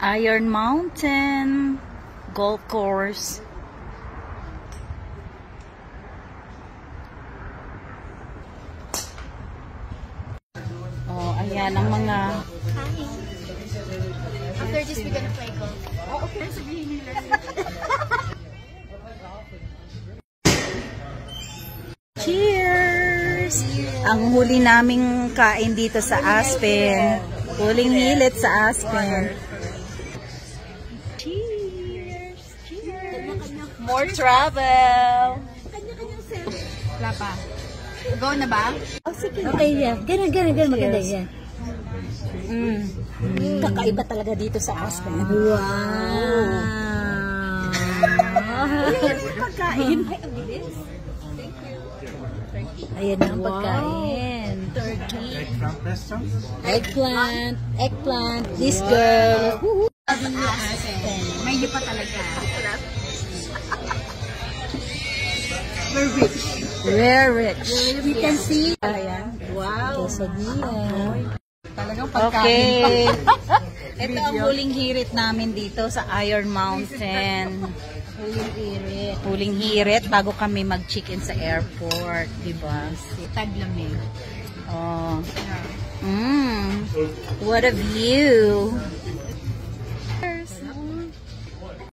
Iron Mountain Golf Course. Oh, ayan ang mga... After this, we're gonna play golf. Oh, okay. Sabihin nila. Cheers! Ang huli naming kain dito sa Aspen. Huling hilit sa Aspen. Cheers! Cheers! More travel! Kanya-kanyang self. Wala pa. Go na ba? Oh, sige. Okay, yeah. Ganun, maganda yan. Kakaiba talaga dito sa Aspen. Wow! Pagkain. Ayan ang pagkain. Turkey. Eggplant. This girl. May pa talaga. We're rich. We can see. Ayan. Wow. Quesadilla. Talagang Okay. Ito ang huling hirit namin dito sa Iron Mountain. Huling hirit bago kami mag-check-in sa airport, diba? Taglamig. Oh. What a view.